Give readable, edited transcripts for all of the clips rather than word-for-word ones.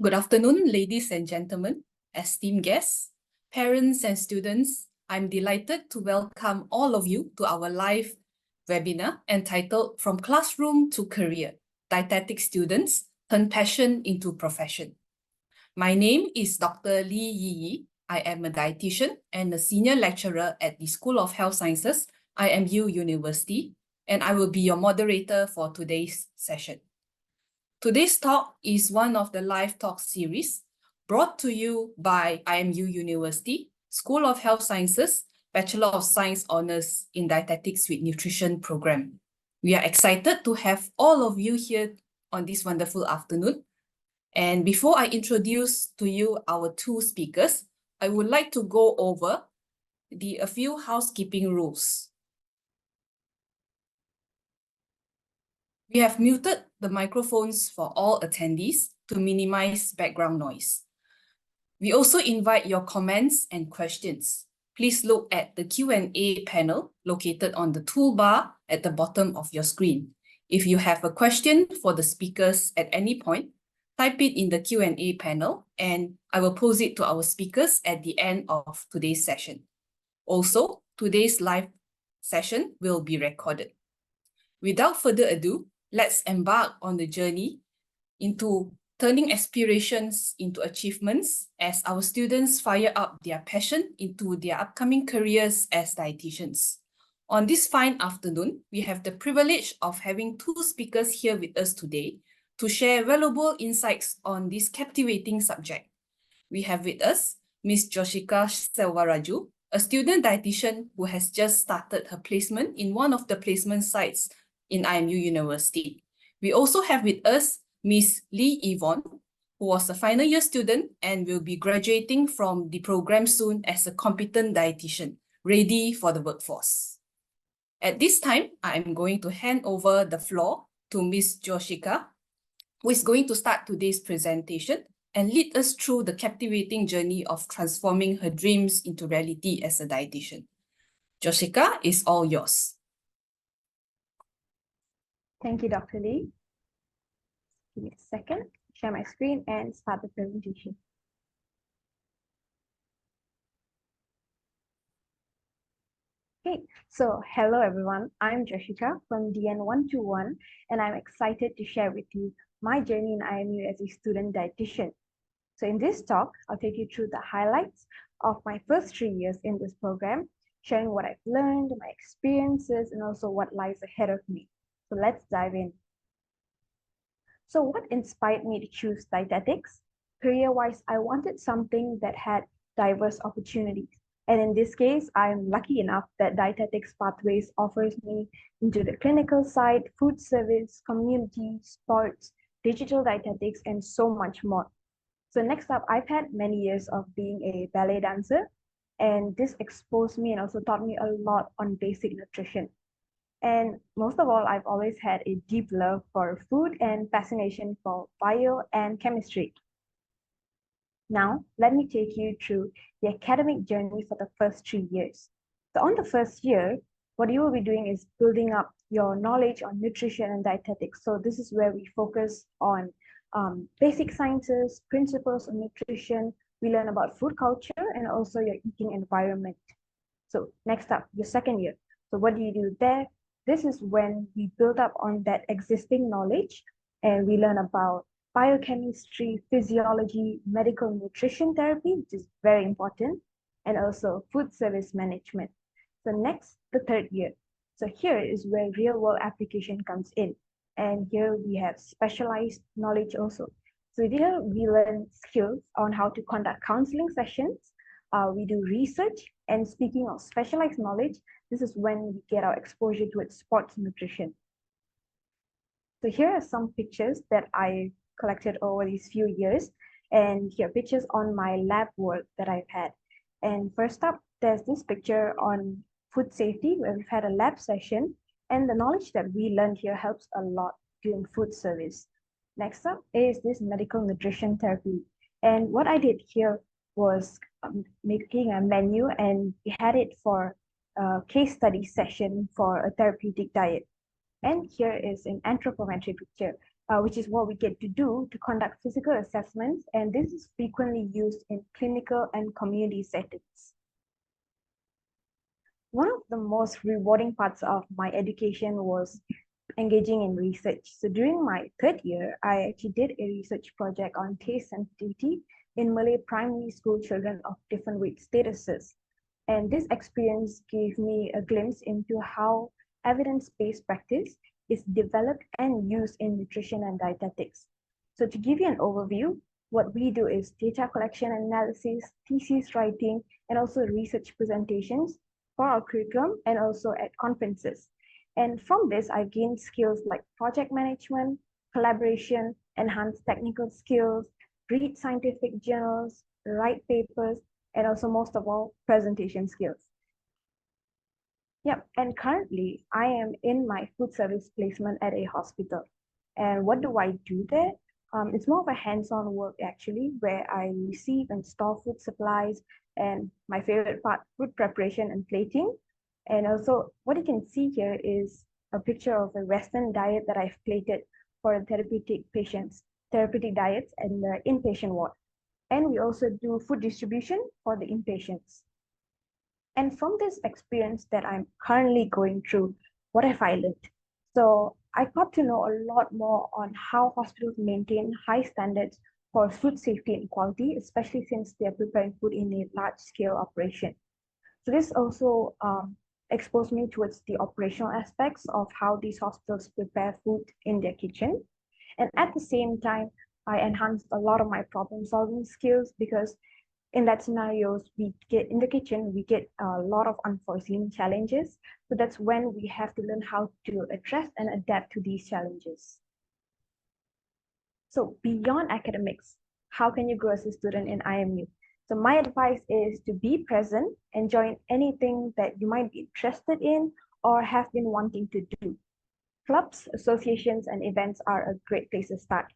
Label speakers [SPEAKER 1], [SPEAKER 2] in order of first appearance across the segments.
[SPEAKER 1] Good afternoon, ladies and gentlemen, esteemed guests, parents and students. I'm delighted to welcome all of you to our live webinar entitled From Classroom to Career, Dietetic Students Turn Passion into Profession. My name is Dr. Lee Yi. I am a dietitian and a senior lecturer at the School of Health Sciences, IMU University, and I will be your moderator for today's session. Today's talk is one of the live talk series brought to you by IMU University, School of Health Sciences, Bachelor of Science Honours in Dietetics with Nutrition program. We are excited to have all of you here on this wonderful afternoon. And before I introduce to you our two speakers, I would like to go over a few housekeeping rules. We have muted the microphones for all attendees to minimize background noise. We also invite your comments and questions. Please look at the Q&A panel located on the toolbar at the bottom of your screen. If you have a question for the speakers at any point, type it in the Q&A panel and I will pose it to our speakers at the end of today's session. Also, today's live session will be recorded. Without further ado, let's embark on the journey into turning aspirations into achievements as our students fire up their passion into their upcoming careers as dietitians. On this fine afternoon, we have the privilege of having two speakers here with us today to share valuable insights on this captivating subject. We have with us Ms. Jyosheeka Selvaraju, a student dietitian who has just started her placement in one of the placement sites in IMU University. We also have with us Ms. Lee Evon, who was a final year student and will be graduating from the program soon as a competent dietitian, ready for the workforce. At this time, I am going to hand over the floor to Ms. Jyosheeka, who is going to start today's presentation and lead us through the captivating journey of transforming her dreams into reality as a dietitian. Jyosheeka, is all yours.
[SPEAKER 2] Thank you, Dr. Lee. Give me a second, share my screen and start the presentation. Okay, so hello everyone. I'm Jyosheeka from DN121 and I'm excited to share with you my journey in IMU as a student dietitian. So in this talk, I'll take you through the highlights of my first 3 years in this program, sharing what I've learned, my experiences, and also what lies ahead of me. So let's dive in. So what inspired me to choose dietetics? Career-wise, I wanted something that had diverse opportunities. And in this case, I'm lucky enough that Dietetics Pathways offers me into the clinical side, food service, community, sports, digital dietetics, and so much more. So next up, I've had many years of being a ballet dancer, and this exposed me and also taught me a lot on basic nutrition. And most of all, I've always had a deep love for food and fascination for bio and chemistry. Now, let me take you through the academic journey for the first 3 years. So on the first year, what you will be doing is building up your knowledge on nutrition and dietetics. So this is where we focus on basic sciences, principles of nutrition. We learn about food culture and also your eating environment. So next up, your second year. So what do you do there? This is when we build up on that existing knowledge and we learn about biochemistry, physiology, medical nutrition therapy, which is very important, and also food service management. So next, the third year. So here is where real world application comes in. And here we have specialized knowledge also. So here we learn skills on how to conduct counseling sessions. We do research, and speaking of specialized knowledge, this is when we get our exposure towards sports nutrition. So here are some pictures that I collected over these few years, and here are pictures on my lab work that I've had. And first up, there's this picture on food safety where we've had a lab session, and the knowledge that we learned here helps a lot during food service. Next up is this medical nutrition therapy. And what I did here was making a menu, and we had it for a case study session for a therapeutic diet. And here is an anthropometric picture which is what we get to do to conduct physical assessments, and this is frequently used in clinical and community settings. One of the most rewarding parts of my education was engaging in research. So during my third year, I actually did a research project on taste sensitivity in Malay primary school children of different weight statuses. And this experience gave me a glimpse into how evidence-based practice is developed and used in nutrition and dietetics. So to give you an overview, what we do is data collection and analysis, thesis writing, and also research presentations for our curriculum and also at conferences. And from this, I gained skills like project management, collaboration, enhanced technical skills, read scientific journals, write papers, and also most of all, presentation skills. Yep, and currently I am in my food service placement at a hospital. And what do I do there? It's more of a hands-on work actually, where I receive and store food supplies and my favorite part, food preparation and plating. And also what you can see here is a picture of a Western diet that I've plated for therapeutic patients, therapeutic diets in the inpatient ward. And we also do food distribution for the inpatients. And from this experience that I'm currently going through, what have I learned? So I got to know a lot more on how hospitals maintain high standards for food safety and quality, especially since they're preparing food in a large scale operation. So this also exposed me towards the operational aspects of how these hospitals prepare food in their kitchen. And at the same time, I enhanced a lot of my problem solving skills because in that scenarios, we get in the kitchen, we get a lot of unforeseen challenges. So that's when we have to learn how to address and adapt to these challenges. So beyond academics, how can you grow as a student in IMU? So my advice is to be present and join anything that you might be interested in or have been wanting to do. Clubs, associations, and events are a great place to start.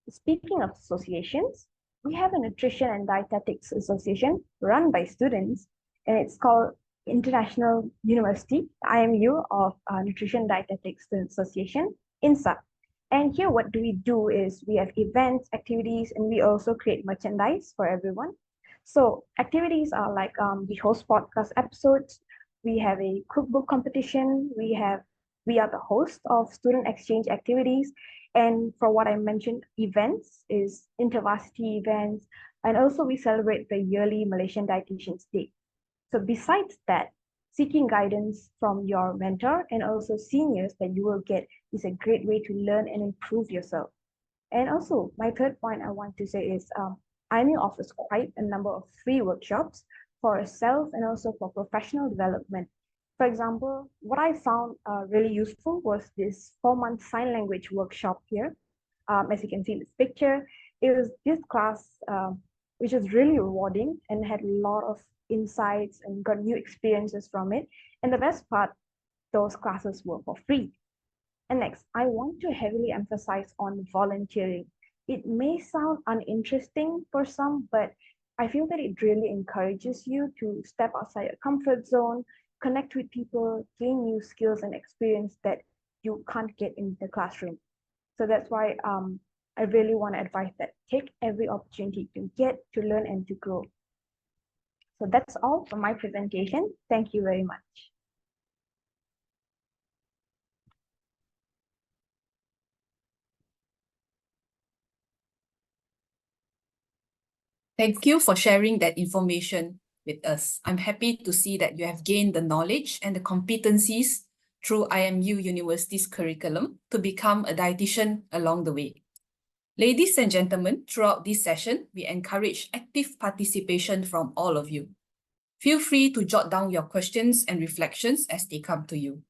[SPEAKER 2] Speaking of associations, we have a Nutrition and Dietetics Association run by students, and it's called International University, IMU of Nutrition Dietetics Association, INSA. And here what do we do is we have events, activities, and we also create merchandise for everyone. So activities are like we host podcast episodes, we have a cookbook competition, we are the host of student exchange activities, and for what I mentioned, events is intervarsity events, and also we celebrate the yearly Malaysian Dietitians Day. So besides that, seeking guidance from your mentor and also seniors that you will get is a great way to learn and improve yourself. And also, my third point I want to say is IMU offers quite a number of free workshops for self and also for professional development. For example, what I found really useful was this 4-month sign language workshop here. As you can see in this picture, it was this class which was really rewarding and had a lot of insights and got new experiences from it. And the best part, those classes were for free. And next, I want to heavily emphasize on volunteering. It may sound uninteresting for some, but I feel that it really encourages you to step outside your comfort zone, connect with people, gain new skills and experience that you can't get in the classroom. So that's why I really want to advise that take every opportunity to get to learn and to grow. So that's all for my presentation. Thank you very much.
[SPEAKER 1] Thank you for sharing that information with us. I'm happy to see that you have gained the knowledge and the competencies through IMU University's curriculum to become a dietitian along the way. Ladies and gentlemen, throughout this session, we encourage active participation from all of you. Feel free to jot down your questions and reflections as they come to you.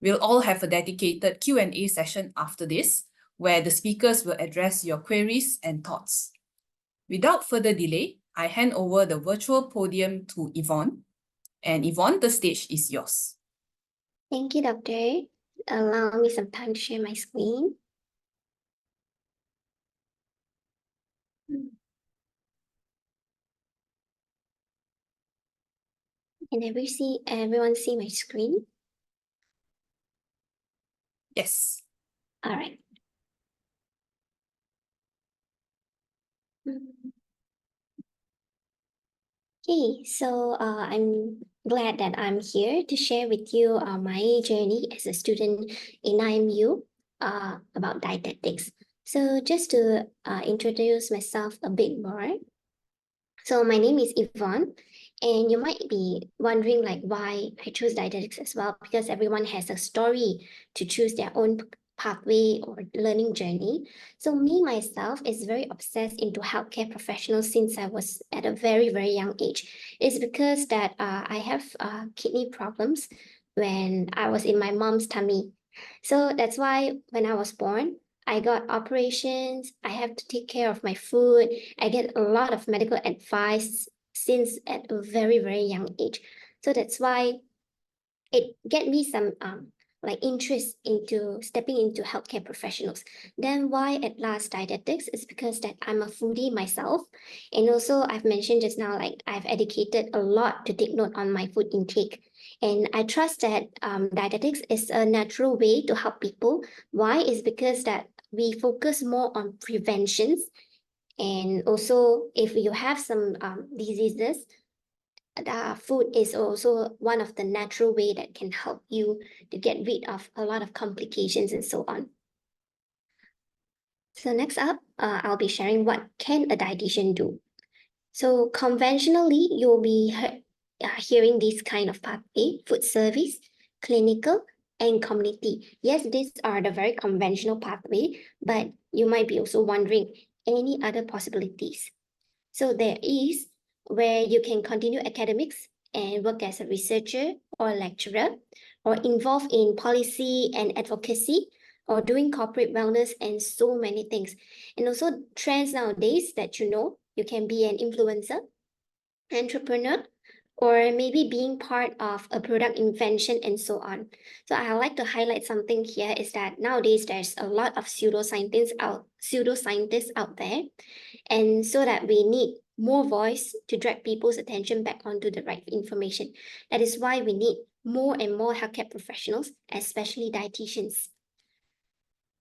[SPEAKER 1] We'll all have a dedicated Q&A session after this, where the speakers will address your queries and thoughts. Without further delay, I hand over the virtual podium to Evon. And Evon, the stage is yours.
[SPEAKER 3] Thank you, Doctor. Allow me some time to share my screen. Can everyone see my screen?
[SPEAKER 1] Yes.
[SPEAKER 3] All right. Hey, so I'm glad that I'm here to share with you my journey as a student in IMU about dietetics. So just to introduce myself a bit more. So my name is Evon, and you might be wondering like why I chose dietetics as well, because everyone has a story to choose their own pathway or learning journey. So me myself is very obsessed into healthcare professionals since I was at a very, very young age. It's because that I have kidney problems when I was in my mom's tummy. So that's why when I was born, I got operations, I have to take care of my food, I get a lot of medical advice since at a very, very young age. So that's why it get me some like interest into stepping into healthcare professionals. Then why at last dietetics is because that I'm a foodie myself. And also I've mentioned just now, like I've educated a lot to take note on my food intake. And I trust that dietetics is a natural way to help people. Why is because that we focus more on preventions. And also if you have some diseases, food is also one of the natural way that can help you to get rid of a lot of complications and so on. So next up, I'll be sharing what can a dietitian do. So conventionally, you'll be hearing this kind of pathway: food service, clinical, and community. Yes, these are the very conventional pathway, but you might be also wondering any other possibilities. So there is where you can continue academics and work as a researcher or lecturer, or involved in policy and advocacy, or doing corporate wellness and so many things. And also trends nowadays that you can be an influencer, entrepreneur, or maybe being part of a product invention and so on. So I like to highlight something here is that nowadays there's a lot of pseudoscientists out there, and so that we need more voice to drag people's attention back onto the right information. That is why we need more and more healthcare professionals, especially dietitians.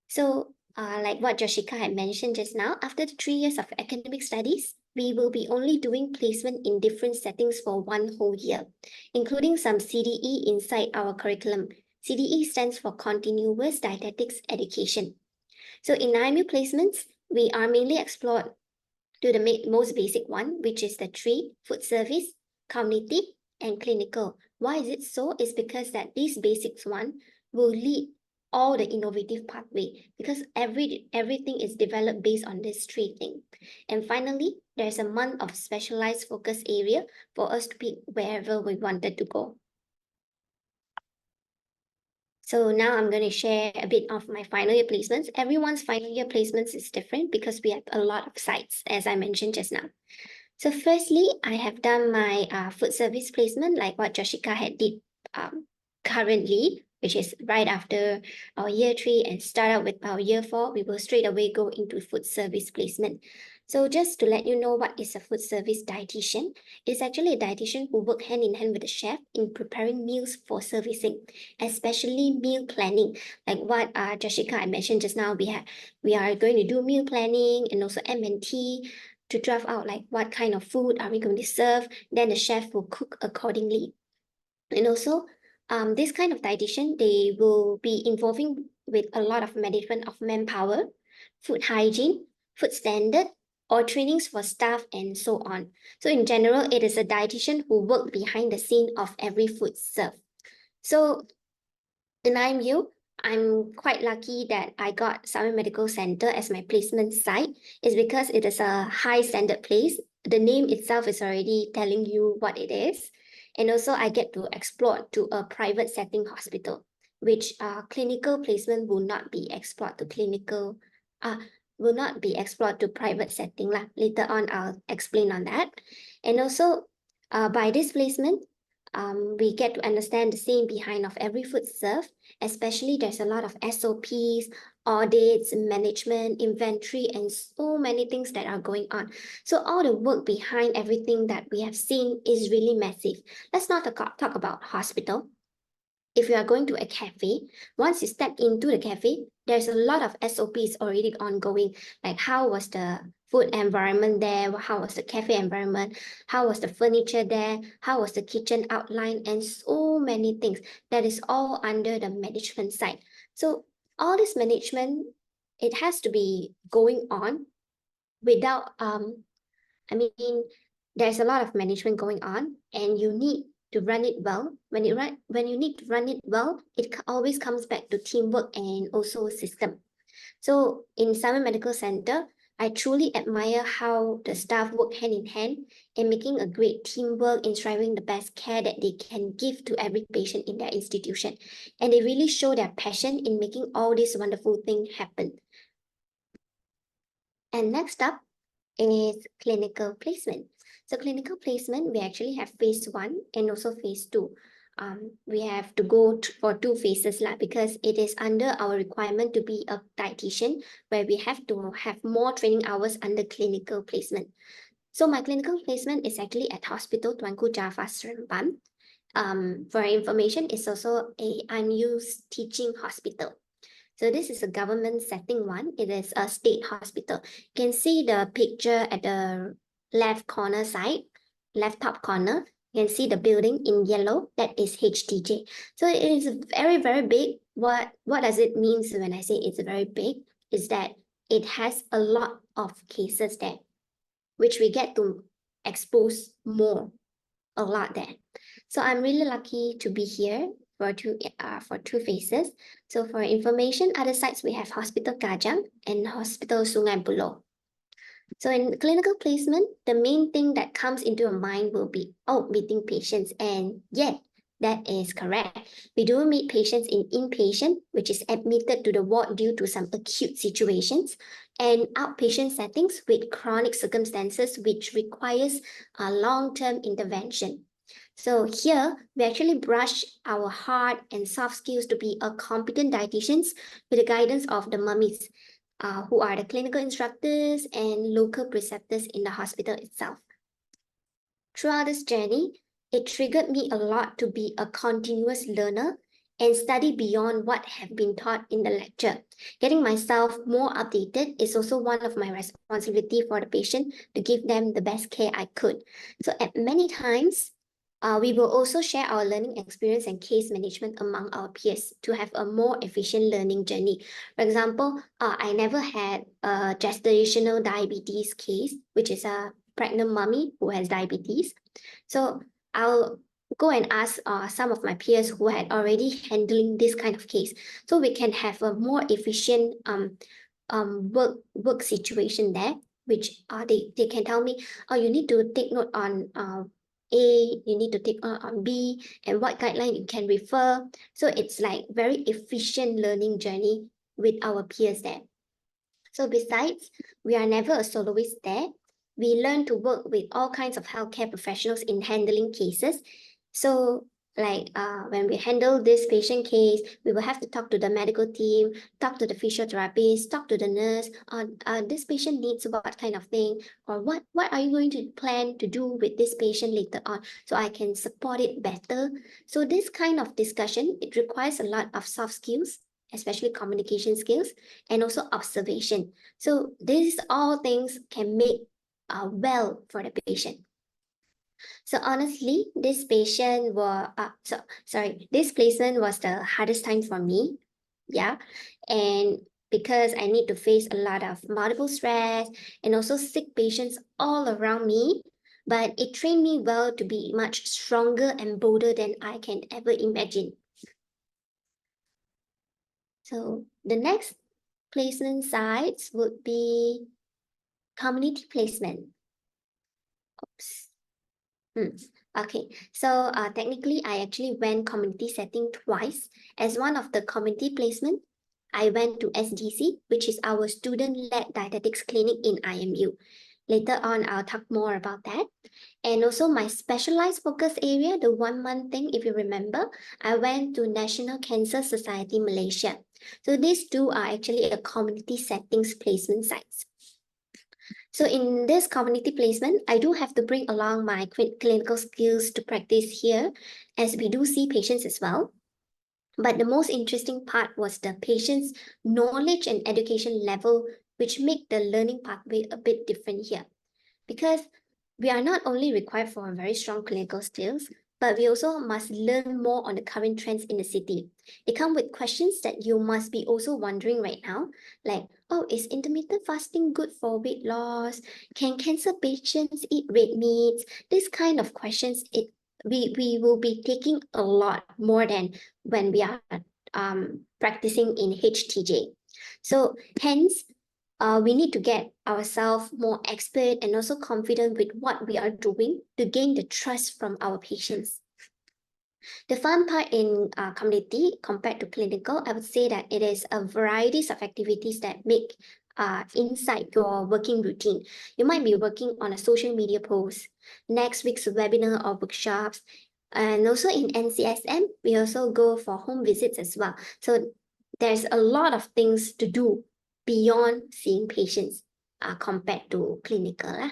[SPEAKER 3] So like what Jyosheeka had mentioned just now, after the 3 years of academic studies, we will be only doing placement in different settings for 1 whole year, including some CDE inside our curriculum. CDE stands for Continuous Dietetics Education. So in IMU placements, we are mainly explored to the most basic one, which is the 3: food service, community, and clinical. Why is it so? It's because that these basics one will lead all the innovative pathway, because everything is developed based on this 3 things. And finally, there's a month of specialized focus area for us to pick wherever we wanted to go. So now I'm going to share a bit of my final year placements. Everyone's final year placements is different because we have a lot of sites, as I mentioned just now. So firstly, I have done my food service placement, like what Jyosheeka had did currently, which is right after our year 3 and start out with our year 4, we will straight away go into food service placement. So just to let you know what is a food service dietitian, it's actually a dietitian who work hand in hand with the chef in preparing meals for servicing, especially meal planning. Like what Jyosheeka I mentioned just now, we are going to do meal planning and also M&T to draft out like what kind of food are we going to serve. Then the chef will cook accordingly. And also, this kind of dietitian, they will be involving with a lot of management of manpower, food hygiene, food standard, or trainings for staff and so on. So in general, it is a dietitian who work behind the scene of every food served. So in IMU, I'm quite lucky that I got Salmon Medical Center as my placement site. It's because it is a high standard place. The name itself is already telling you what it is. And also I get to explore to a private setting hospital, which clinical placement will not be explored to private setting lah. Later on, I'll explain on that. And also by this placement, we get to understand the scene behind of every food served, especially there's a lot of SOPs, audits, management, inventory, and so many things that are going on. So all the work behind everything that we have seen is really massive. Let's not talk about hospital. If you are going to a cafe, once you step into the cafe, there's a lot of SOPs already ongoing, like how was the food environment there, how was the cafe environment, how was the furniture there, how was the kitchen outline, and so many things. That is all under the management side. So all this management, it has to be going on without, I mean, there's a lot of management going on, and you need to run it well. When you need to run it well, it always comes back to teamwork and also system. So in Simon Medical Center, I truly admire how the staff work hand in hand in making a great teamwork in striving the best care that they can give to every patient in their institution. And they really show their passion in making all this wonderful thing happen. And next up is clinical placement. So clinical placement, we actually have phase 1 and also phase 2. We have to go for 2 phases because it is under our requirement to be a dietitian, where we have to have more training hours under clinical placement. So my clinical placement is actually at Hospital Tuanku Java Seremban. For information, it's also a unused teaching hospital. So this is a government setting one. It is a state hospital. You can see the picture at the left corner side, left top corner. You can see the building in yellow. That is HTJ. So it is very, very big. What does it mean when I say it's very big? Is that it has a lot of cases there, which we get to expose more, a lot there. So I'm really lucky to be here for two phases. So for information, other sites we have Hospital Kajang and Hospital Sungai Buloh. So in clinical placement, the main thing that comes into your mind will be, meeting patients. And yeah, that is correct. We do meet patients in inpatient, which is admitted to the ward due to some acute situations, and outpatient settings with chronic circumstances, which requires a long-term intervention. So here, we actually brush our hard and soft skills to be a competent dietitians with the guidance of the mummies, who are the clinical instructors and local preceptors in the hospital itself. Throughout this journey, it triggered me a lot to be a continuous learner and study beyond what have been taught in the lecture. Getting myself more updated is also one of my responsibility for the patient to give them the best care I could. So at many times, we will also share our learning experience and case management among our peers to have a more efficient learning journey. For example, I never had a gestational diabetes case, which is a pregnant mommy who has diabetes. So I'll go and ask some of my peers who had already handling this kind of case, so we can have a more efficient work situation there, which they can tell me, you need to take note on A, you need to take on B, and what guideline you can refer. So it's like very efficient learning journey with our peers there. So besides, we are never a soloist there. We learn to work with all kinds of healthcare professionals in handling cases. So like when we handle this patient case, we will have to talk to the medical team, talk to the physiotherapist, talk to the nurse on this patient needs what kind of thing, or what are you going to plan to do with this patient later on, so I can support it better. So this kind of discussion, it requires a lot of soft skills, especially communication skills, and also observation. So these all things can make well for the patient. So honestly, this patient this placement was the hardest time for me. Yeah. And because I need to face a lot of multiple stress and also sick patients all around me, but it trained me well to be much stronger and bolder than I can ever imagine. So the next placement sites would be community placement. Oops. Okay, so technically I actually went community setting twice. As one of the community placement, I went to SDC, which is our student-led dietetics clinic in IMU. Later on, I'll talk more about that. And also my specialized focus area, the 1 month thing, if you remember, I went to National Cancer Society Malaysia. So these two are actually a community settings placement sites. So in this community placement, I do have to bring along my clinical skills to practice here, as we do see patients as well. But the most interesting part was the patient's knowledge and education level, which make the learning pathway a bit different here. Because we are not only required for very strong clinical skills, but we also must learn more on the current trends in the city. They come with questions that you must be also wondering right now, like, oh, is intermittent fasting good for weight loss? Can cancer patients eat red meats? This kind of questions, we will be taking a lot more than when we are practicing in HTJ. So hence, we need to get ourselves more expert and also confident with what we are doing to gain the trust from our patients. The fun part in community compared to clinical, I would say that it is a variety of activities that make inside your working routine. You might be working on a social media post, next week's webinar or workshops, and also in NCSM, we also go for home visits as well. So there's a lot of things to do beyond seeing patients compared to clinical.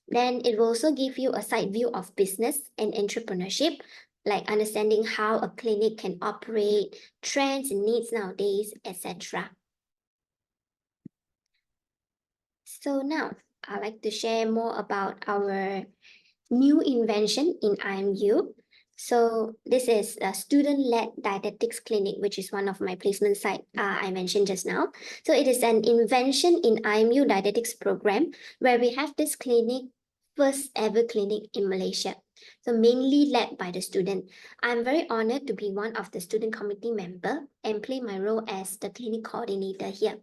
[SPEAKER 3] Then it will also give you a side view of business and entrepreneurship, like understanding how a clinic can operate, trends and needs nowadays, etc. So now I'd like to share more about our new invention in IMU. So this is a student-led dietetics clinic, which is one of my placement site I mentioned just now. So it is an invention in IMU dietetics program where we have this clinic, first ever clinic in Malaysia. So mainly led by the student. I'm very honored to be one of the student committee member and play my role as the clinic coordinator here.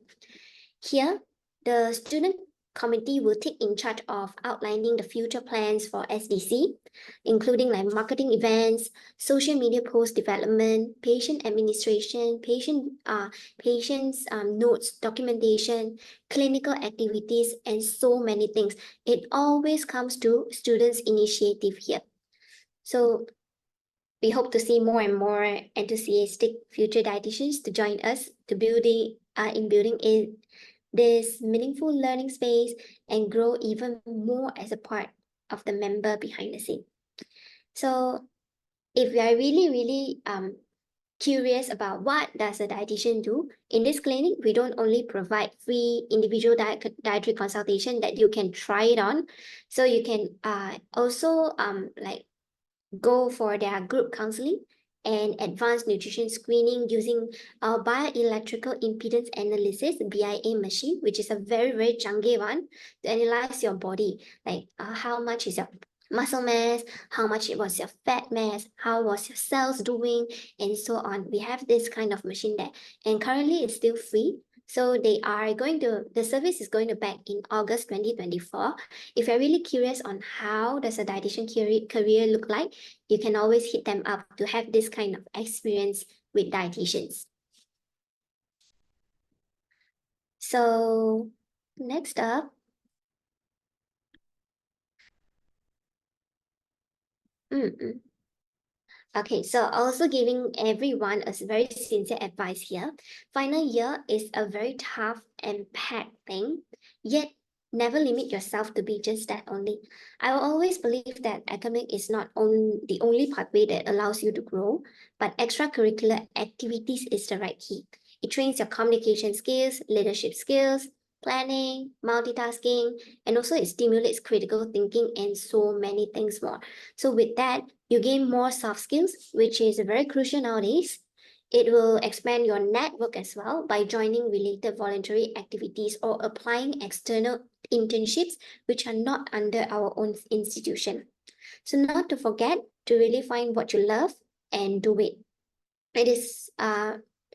[SPEAKER 3] Here, the student committee will take in charge of outlining the future plans for SDC, including like marketing events, social media post development, patient administration, patients notes, documentation, clinical activities, and so many things. It always comes to students' initiative here. So we hope to see more and more enthusiastic future dietitians to join us to building in this meaningful learning space and grow even more as a part of the member behind the scene. So if you are really curious about what does a dietitian do, in this clinic, we don't only provide free individual dietary consultation that you can try it on. So you can also like go for their group counseling and advanced nutrition screening using our bioelectrical impedance analysis, BIA machine, which is a very chunky one to analyze your body, like how much is your muscle mass, how much was your fat mass, how was your cells doing, and so on. We have this kind of machine there, and currently it's still free. So the service is going to back in August 2024. If you're really curious on how does a dietitian career look like, you can always hit them up to have this kind of experience with dietitians. So next up, okay, so also giving everyone a very sincere advice here. Final year is a very tough and packed thing, yet never limit yourself to be just that only. I will always believe that academic is not the only pathway that allows you to grow, but extracurricular activities is the right key. It trains your communication skills, leadership skills, planning, multitasking, and also it stimulates critical thinking and so many things more. So with that, you gain more soft skills, which is very crucial nowadays. It will expand your network as well by joining related voluntary activities or applying external internships, which are not under our own institution. So not to forget to really find what you love and do it.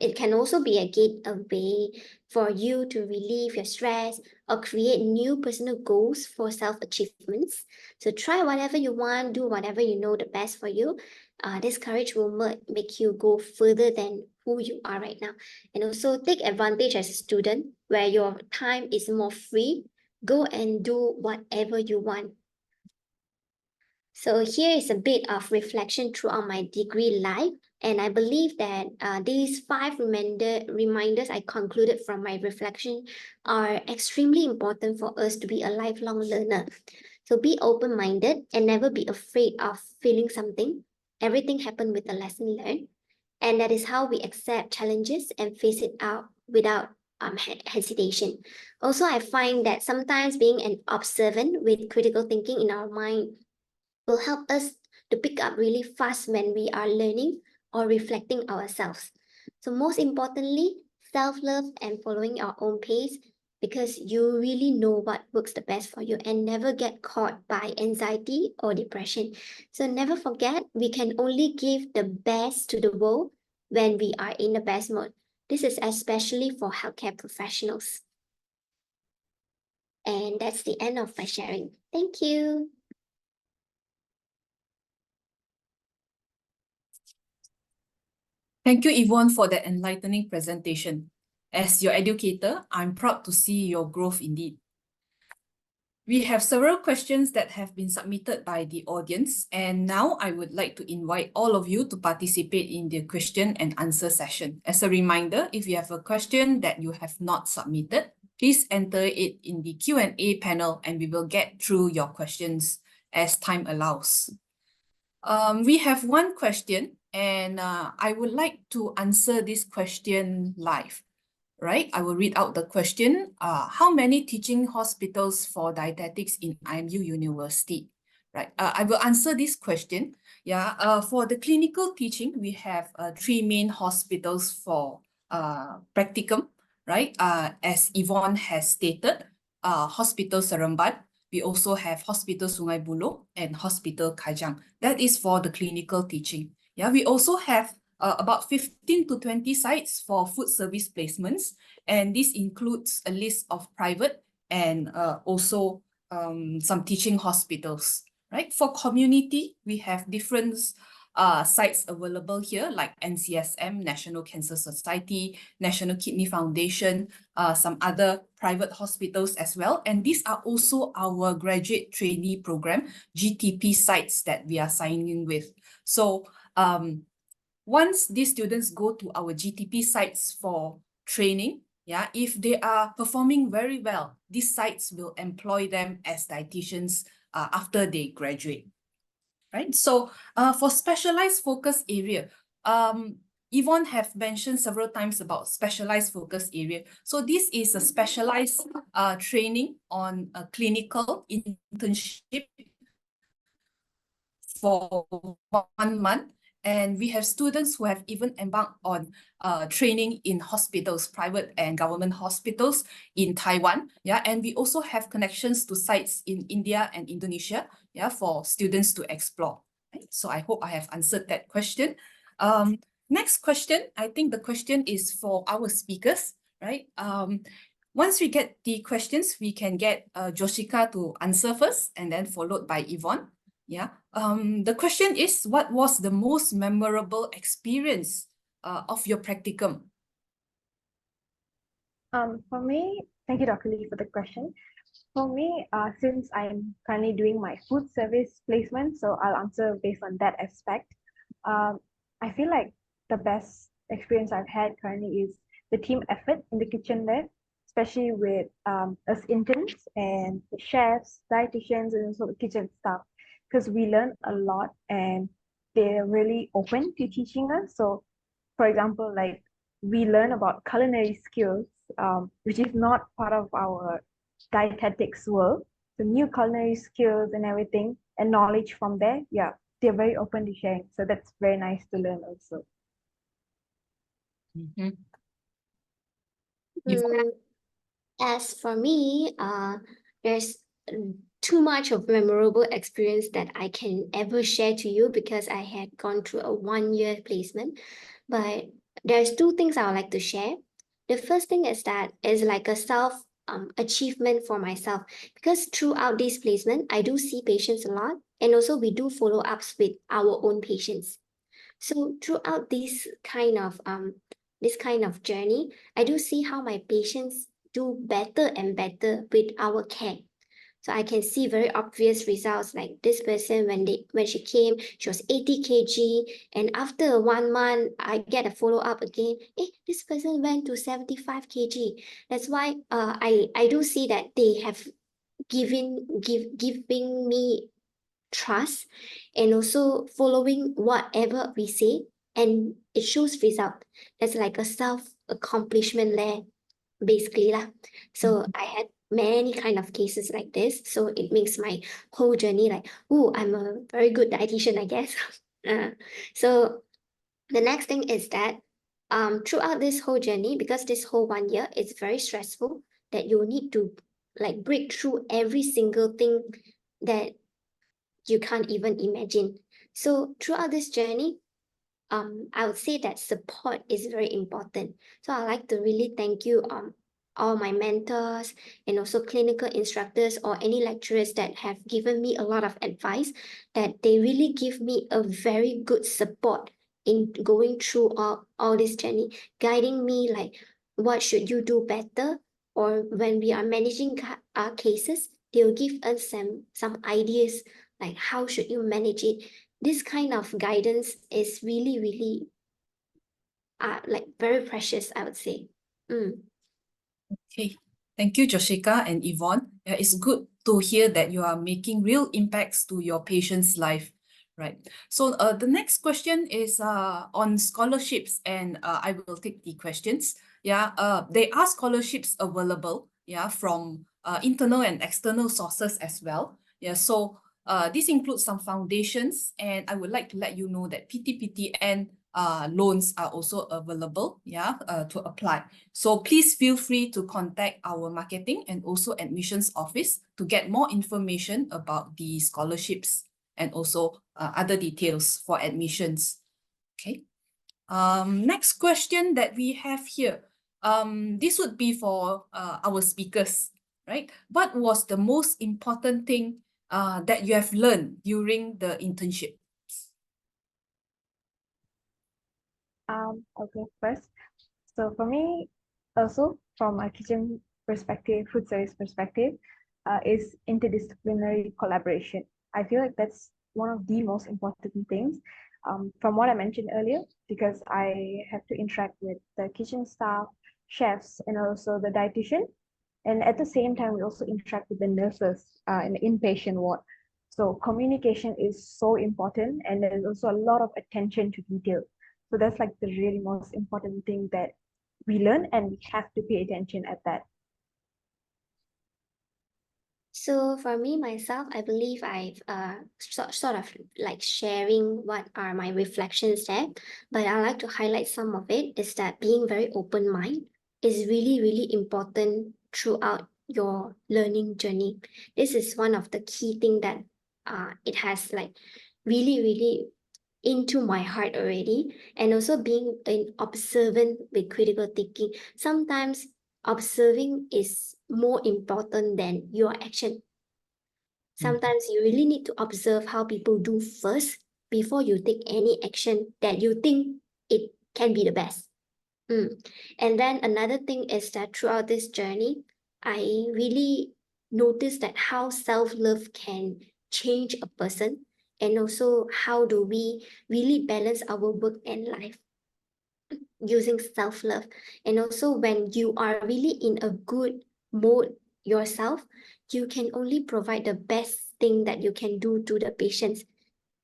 [SPEAKER 3] It can also be a gateway for you to relieve your stress or create new personal goals for self-achievements. So try whatever you want, do whatever you know the best for you. This courage will make you go further than who you are right now. And also take advantage as a student where your time is more free. Go and do whatever you want. So here is a bit of reflection throughout my degree life. And I believe that these 5 reminders I concluded from my reflection are extremely important for us to be a lifelong learner. So be open-minded and never be afraid of feeling something. Everything happened with a lesson learned. And that is how we accept challenges and face it out without hesitation. Also, I find that sometimes being an observant with critical thinking in our mind will help us to pick up really fast when we are learning or reflecting ourselves. So most importantly, self-love and following our own pace, because you really know what works the best for you and never get caught by anxiety or depression. So never forget, we can only give the best to the world when we are in the best mode. This is especially for healthcare professionals. And that's the end of my sharing. Thank you.
[SPEAKER 1] Thank you, Evon, for that enlightening presentation. As your educator, I'm proud to see your growth indeed. We have several questions that have been submitted by the audience, and now I would like to invite all of you to participate in the question and answer session. As a reminder, if you have a question that you have not submitted, please enter it in the Q&A panel and we will get through your questions as time allows. We have one question, and I would like to answer this question live. Right, I will read out the question. How many teaching hospitals for dietetics in IMU University? Right, I will answer this question. Yeah, for the clinical teaching, we have 3 main hospitals for practicum, right? As Evon has stated, Hospital Seremban. We also have Hospital Sungai Buloh and Hospital Kajang. That is for the clinical teaching. Yeah, we also have about 15 to 20 sites for food service placements, and this includes a list of private and also some teaching hospitals, right? For community, we have different sites available here, like NCSM, National Cancer Society, National Kidney Foundation, some other private hospitals as well. And these are also our graduate trainee program, GTP sites that we are signing with. So once these students go to our GTP sites for training, yeah, if they are performing very well, these sites will employ them as dietitians after they graduate, right? So for specialized focus area, Evon have mentioned several times about specialized focus area. So this is a specialized training on a clinical internship for 1 month. And we have students who have even embarked on training in hospitals, private and government hospitals in Taiwan. Yeah, and we also have connections to sites in India and Indonesia, yeah, for students to explore. Right? So I hope I have answered that question. Next question, I think the question is for our speakers, right? Once we get the questions, we can get Jyosheeka to answer first and then followed by Evon. Yeah. The question is, what was the most memorable experience of your practicum?
[SPEAKER 2] For me, thank you, Dr. Lee, for the question. For me, since I'm currently doing my food service placement, so I'll answer based on that aspect. I feel like the best experience I've had currently is the team effort in the kitchen there, especially with us interns and the chefs, dietitians, and also the kitchen staff, because we learn a lot and they're really open to teaching us. So, for example, like we learn about culinary skills, which is not part of our dietetics world. So new culinary skills and everything and knowledge from there, yeah, they're very open to sharing. So that's very nice to learn also.
[SPEAKER 1] Mhm.
[SPEAKER 3] As for me, there's too much of memorable experience that I can ever share to you because I had gone through a 1-year placement. But there's 2 things I would like to share. The first thing is that is like a self achievement for myself, because throughout this placement, I do see patients a lot, and also we do follow-ups with our own patients. So throughout this kind of journey, I do see how my patients do better and better with our care. So I can see very obvious results, like this person, when she came, she was 80 kg, and after 1 month, I get a follow-up again. This person went to 75 kg. That's why I do see that they have giving me trust and also following whatever we say. and it shows result. It's like a self-accomplishment there, basically lah. So I had many kind of cases like this. So it makes my whole journey like, oh, I'm a very good dietitian, I guess. So the next thing is that throughout this whole journey, because this whole 1 year is very stressful, that you need to like break through every single thing that you can't even imagine. So throughout this journey, I would say that support is very important. So I'd like to really thank you all my mentors and also clinical instructors or any lecturers that have given me a lot of advice, that they really give me a very good support in going through all this journey, guiding me like what should you do better, or when we are managing our cases, they'll give us some ideas like how should you manage it. This kind of guidance is really, really like very precious, I would say.
[SPEAKER 1] Okay, thank you, Jyosheeka and Evon. Yeah, it's good to hear that you are making real impacts to your patient's life, right? So the next question is on scholarships, and I will take the questions. Yeah, they are scholarships available, yeah, from internal and external sources as well. Yeah, so this includes some foundations, and I would like to let you know that PTPTN loans are also available, yeah, to apply. So please feel free to contact our marketing and also admissions office to get more information about the scholarships and also other details for admissions. Okay. Next question that we have here. This would be for our speakers, right? What was the most important thing that you have learned during the internship?
[SPEAKER 2] Okay, first. So for me, also from a kitchen perspective, food service perspective, is interdisciplinary collaboration. I feel like that's one of the most important things. From what I mentioned earlier, because I have to interact with the kitchen staff, chefs, and also the dietitian. And at the same time, we also interact with the nurses in the inpatient ward. So communication is so important, and there's also a lot of attention to detail. So that's like the really most important thing that we learn, and we have to pay attention at that.
[SPEAKER 3] So for me, myself, I believe I've sort of like sharing what are my reflections there, but I like to highlight some of it is that being very open mind is really, really important throughout your learning journey. This is one of the key thing that it has like really, really into my heart already, and also being an observant with critical thinking. Sometimes observing is more important than your action. Sometimes you really need to observe how people do first before you take any action that you think it can be the best. And then another thing is that throughout this journey, I really noticed that how self-love can change a person, and also how do we really balance our work and life using self-love. And also when you are really in a good mode yourself, you can only provide the best thing that you can do to the patients.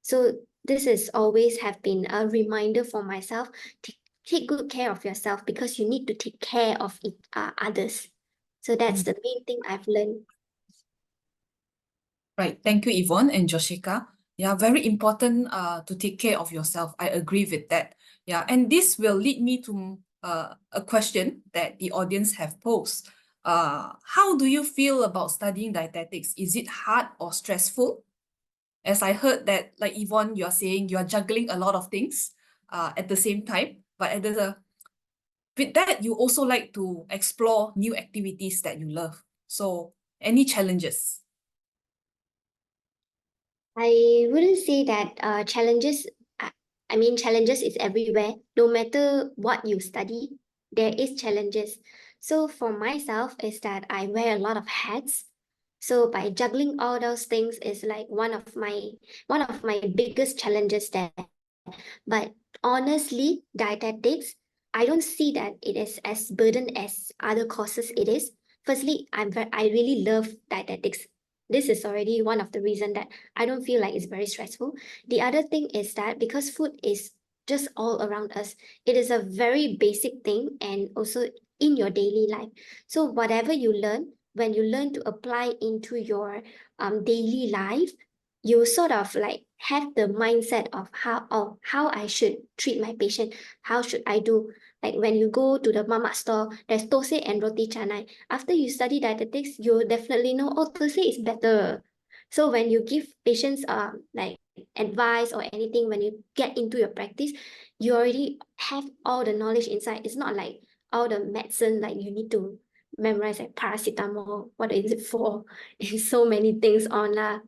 [SPEAKER 3] So this is always have been a reminder for myself to take good care of yourself, because you need to take care of others. So that's the main thing I've learned.
[SPEAKER 1] Right. Thank you, Evon and Jyosheeka. Yeah, very important to take care of yourself. I agree with that. Yeah, and this will lead me to a question that the audience have posed. How do you feel about studying dietetics? Is it hard or stressful? As I heard that, like Evon, you're saying you're juggling a lot of things at the same time, but with that, you also like to explore new activities that you love. So any challenges?
[SPEAKER 3] I wouldn't say that challenges, I mean, challenges is everywhere. No matter what you study, there is challenges. So for myself is that I wear a lot of hats. So by juggling all those things is like one of my biggest challenges there. But honestly, dietetics, I don't see that it is as burden as other courses it is. Firstly, I really love dietetics. This is already one of the reason that I don't feel like it's very stressful. The other thing is that because food is just all around us. It is a very basic thing and also in your daily life. So whatever you learn, when you learn to apply into your daily life, you sort of like have the mindset of how I should treat my patient, how should I do. Like when you go to the mama store, there's thosai and roti canai. After you study dietetics, you'll definitely know, oh, thosai is better. So when you give patients like advice or anything, when you get into your practice, you already have all the knowledge inside. It's not like all the medicine, like you need to memorize like paracetamol, what is it for? It's so many things on lah.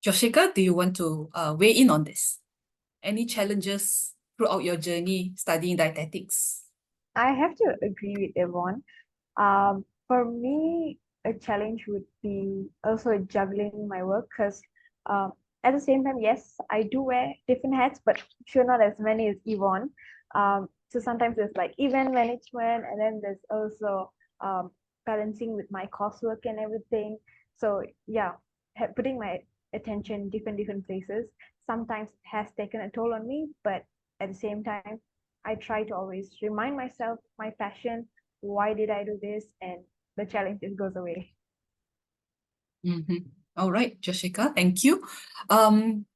[SPEAKER 1] Jyosheeka, do you want to weigh in on this? Any challenges throughout your journey studying dietetics?
[SPEAKER 2] I have to agree with Evon. For me, a challenge would be also juggling my work because at the same time, yes, I do wear different hats, but sure not as many as Evon. So sometimes there's like event management, and then there's also balancing with my coursework and everything. So yeah, putting my attention different places sometimes has taken a toll on me, but at the same time, I try to always remind myself my passion, why did I do this, and the challenge just goes away.
[SPEAKER 1] All right, Jyosheeka, thank you.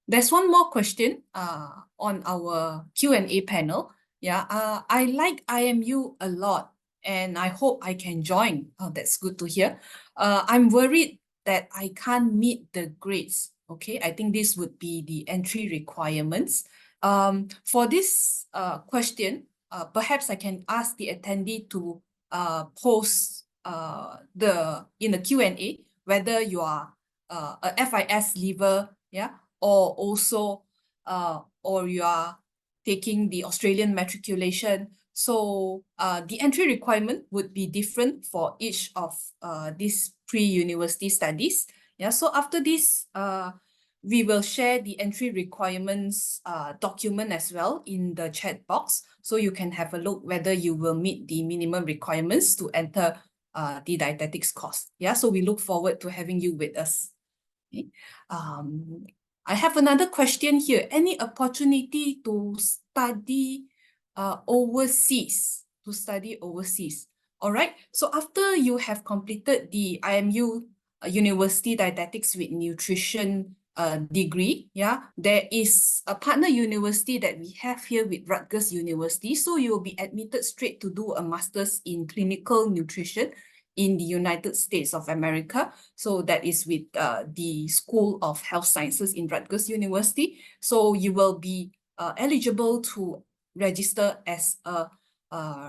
[SPEAKER 1] There's one more question on our Q&A panel. Yeah, I like IMU a lot and I hope I can join. Oh, that's good to hear. I'm worried that I can't meet the grades. Okay, I think this would be the entry requirements. For this question, perhaps I can ask the attendee to post in the Q&A whether you are a FIS leaver, yeah, or also or you are taking the Australian matriculation. So the entry requirement would be different for each of these pre-university studies. Yeah, so after this, we will share the entry requirements document as well in the chat box, so you can have a look whether you will meet the minimum requirements to enter the dietetics course. Yeah, so we look forward to having you with us. Okay. I have another question here. Any opportunity to study overseas? All right. So after you have completed the IMU University Dietetics with Nutrition degree, yeah, there is a partner university that we have here with Rutgers University. So you will be admitted straight to do a master's in clinical nutrition in the United States of America. So that is with the School of Health Sciences in Rutgers University. So you will be eligible to register as a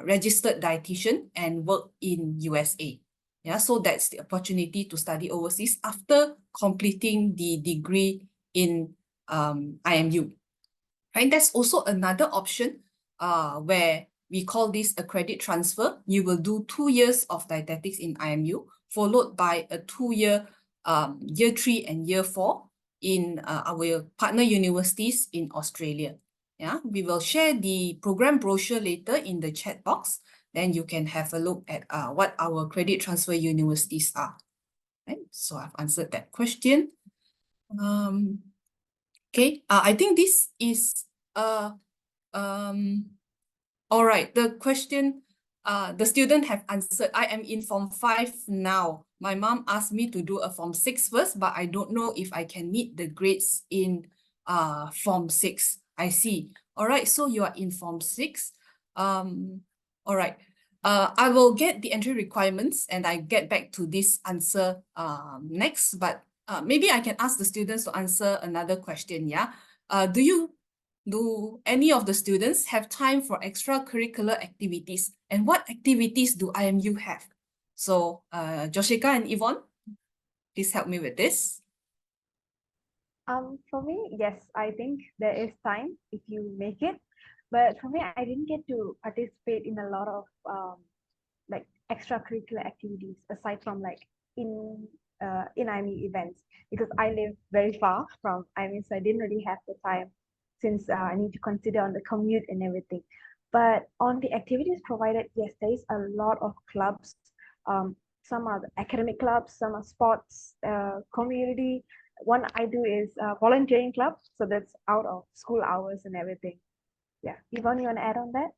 [SPEAKER 1] registered dietitian and work in USA. Yeah, so that's the opportunity to study overseas after completing the degree in IMU. Right, that's also another option where we call this a credit transfer. You will do 2 years of dietetics in IMU, followed by a 2-year year 3 and year 4 in our partner universities in Australia. Yeah, we will share the program brochure later in the chat box. Then you can have a look at what our credit transfer universities are. Right, so I've answered that question. Okay, I think this is all right, the question the student have answered. I am in Form 5 now. My mom asked me to do a Form 6 first, but I don't know if I can meet the grades in Form 6. I see. All right, so you are in Form 6. All right. I will get the entry requirements and I get back to this answer next, but maybe I can ask the students to answer another question, yeah? Do any of the students have time for extracurricular activities? And what activities do IMU have? So Jyosheeka and Evon, please help me with this.
[SPEAKER 2] For me, yes, I think there is time if you make it. But for me, I didn't get to participate in a lot of like extracurricular activities aside from like in IME events because I live very far from IME, so I didn't really have the time since I need to consider on the commute and everything. But on the activities provided, yes, there is a lot of clubs. Some are the academic clubs, some are sports, community. one I do is volunteering club. So that's out of school hours and everything. Yeah. Evon, you want to add on that?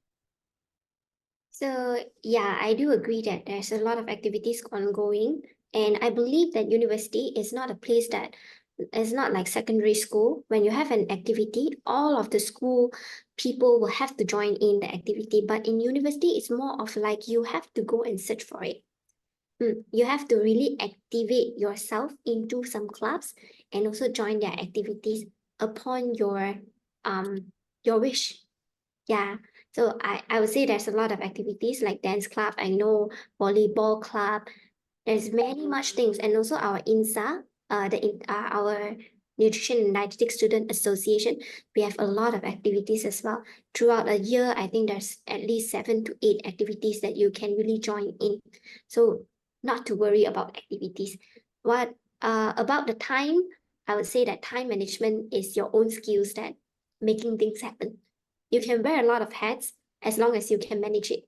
[SPEAKER 3] So yeah, I do agree that there's a lot of activities ongoing, and I believe that university is not a place that is not like secondary school. When you have an activity, all of the school people will have to join in the activity. But in university, it's more of like you have to go and search for it. You have to really activate yourself into some clubs and also join their activities upon your wish. Yeah. So I would say there's a lot of activities like dance club, I know volleyball club. There's many much things, and also our INSA, our Nutrition and Dietetics Student Association, we have a lot of activities as well. Throughout a year, I think there's at least 7 to 8 activities that you can really join in. So not to worry about activities. What about the time? I would say that time management is your own skills that making things happen. You can wear a lot of hats as long as you can manage it.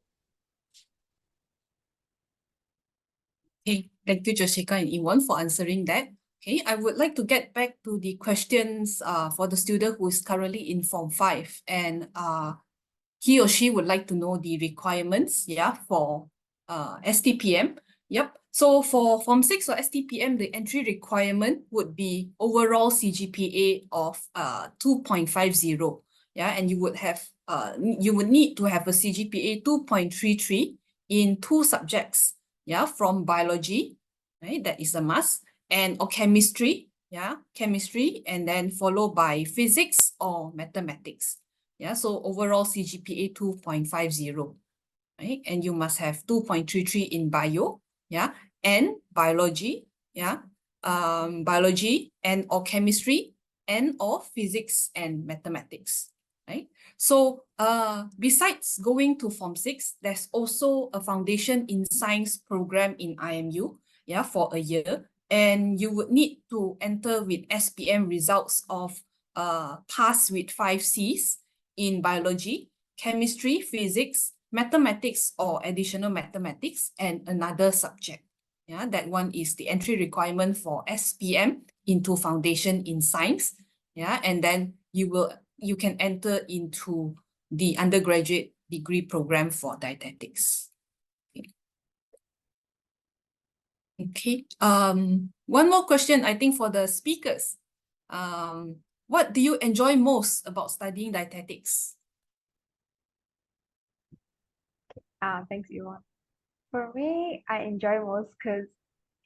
[SPEAKER 1] Okay, thank you, Jyosheeka and Evon, for answering that. Okay, I would like to get back to the questions for the student who is currently in Form 5, and he or she would like to know the requirements, yeah, for STPM. Yep. So for Form 6 or STPM, the entry requirement would be overall CGPA of 2.50. Yeah, and you would need to have a CGPA 2.33 in 2 subjects. Yeah, from biology, right? That is a must, or chemistry, yeah, chemistry, and then followed by physics or mathematics. Yeah, so overall CGPA 2.50, right? And you must have 2.33 in bio, yeah, and biology, yeah, biology and or chemistry and or physics and mathematics, right? So besides going to Form 6, there's also a foundation in science program in IMU, yeah, for a year. And you would need to enter with SPM results of pass with 5 Cs in biology, chemistry, physics, mathematics or additional mathematics, and another subject. Yeah, that one is the entry requirement for SPM into foundation in science. Yeah, and then you can enter into the undergraduate degree program for dietetics. Okay. One more question, I think, for the speakers. What do you enjoy most about studying dietetics?
[SPEAKER 2] Thanks, Evon. For me, I enjoy most because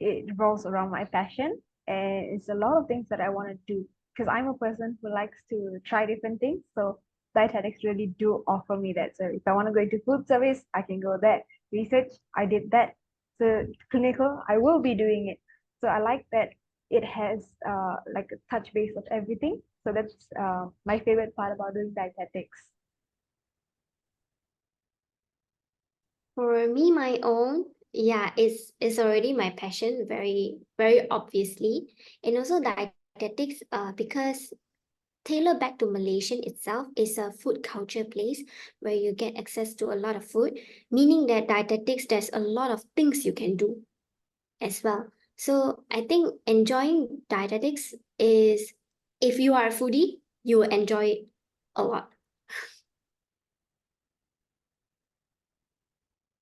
[SPEAKER 2] it revolves around my passion, and it's a lot of things that I want to do because I'm a person who likes to try different things. So dietetics really do offer me that. So if I want to go into food service, I can go there. Research, I did that. So clinical, I will be doing it. So I like that it has like a touch base of everything. So that's my favorite part about doing dietetics.
[SPEAKER 3] For me, my own, yeah, it's already my passion, very, very obviously. And also dietetics, because Tailor back to Malaysian itself is a food culture place where you get access to a lot of food, meaning that dietetics, there's a lot of things you can do as well. So I think enjoying dietetics is, if you are a foodie, you will enjoy it a lot.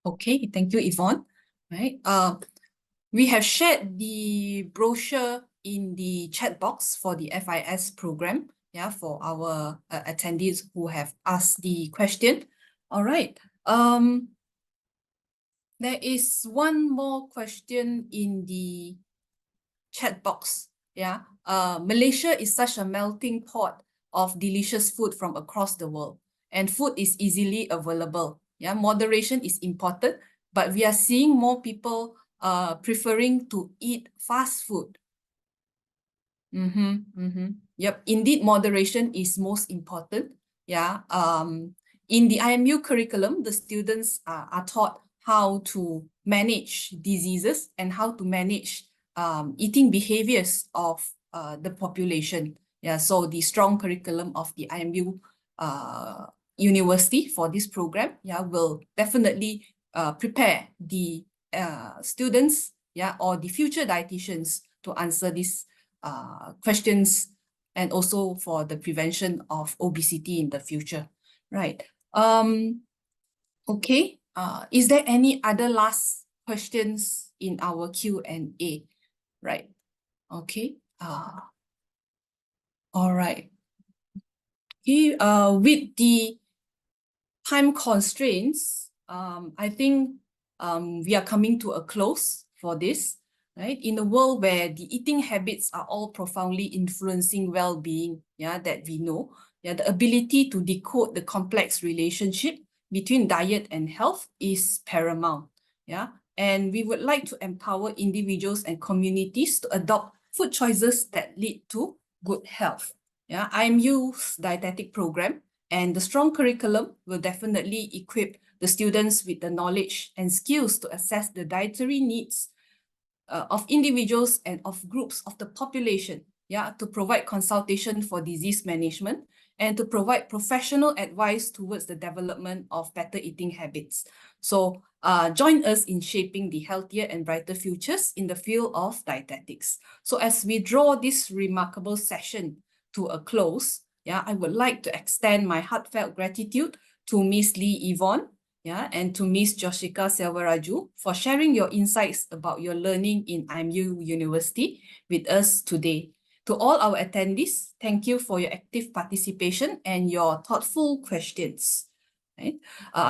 [SPEAKER 1] Okay, thank you, Evon. Right. We have shared the brochure in the chat box for the FIS program, yeah, for our attendees who have asked the question. All right. There is one more question in the chat box. Yeah. Malaysia is such a melting pot of delicious food from across the world, and food is easily available. Yeah, moderation is important, but we are seeing more people preferring to eat fast food. Yep, indeed, moderation is most important. Yeah. In the IMU curriculum, the students are taught how to manage diseases and how to manage eating behaviors of the population. Yeah, so the strong curriculum of the IMU university for this program, yeah, will definitely prepare the students, yeah, or the future dietitians to answer this questions and also for the prevention of obesity in the future, right? Okay, is there any other last questions in our Q&A, right? Okay, all right. Okay, with the time constraints, I think we are coming to a close for this, right? In a world where the eating habits are all profoundly influencing well-being, yeah, that we know, yeah, the ability to decode the complex relationship between diet and health is paramount, yeah? And we would like to empower individuals and communities to adopt food choices that lead to good health. Yeah, IMU's dietetic program and the strong curriculum will definitely equip the students with the knowledge and skills to assess the dietary needs of individuals and of groups of the population, yeah, to provide consultation for disease management and to provide professional advice towards the development of better eating habits. So join us in shaping the healthier and brighter futures in the field of dietetics. So as we draw this remarkable session to a close, yeah, I would like to extend my heartfelt gratitude to Miss Lee Evon, yeah, and to Miss Jyosheeka Selvaraju for sharing your insights about your learning in IMU University with us today. To all our attendees, thank you for your active participation and your thoughtful questions. Right?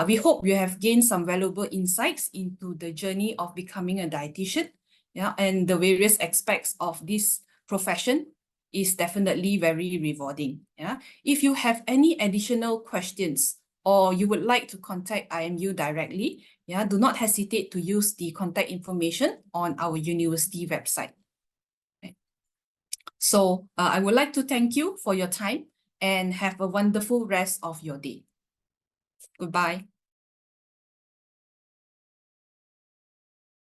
[SPEAKER 1] We hope you have gained some valuable insights into the journey of becoming a dietitian, yeah, and the various aspects of this profession is definitely very rewarding. Yeah. If you have any additional questions or you would like to contact IMU directly, yeah, do not hesitate to use the contact information on our university website. Right. So I would like to thank you for your time and have a wonderful rest of your day. Goodbye.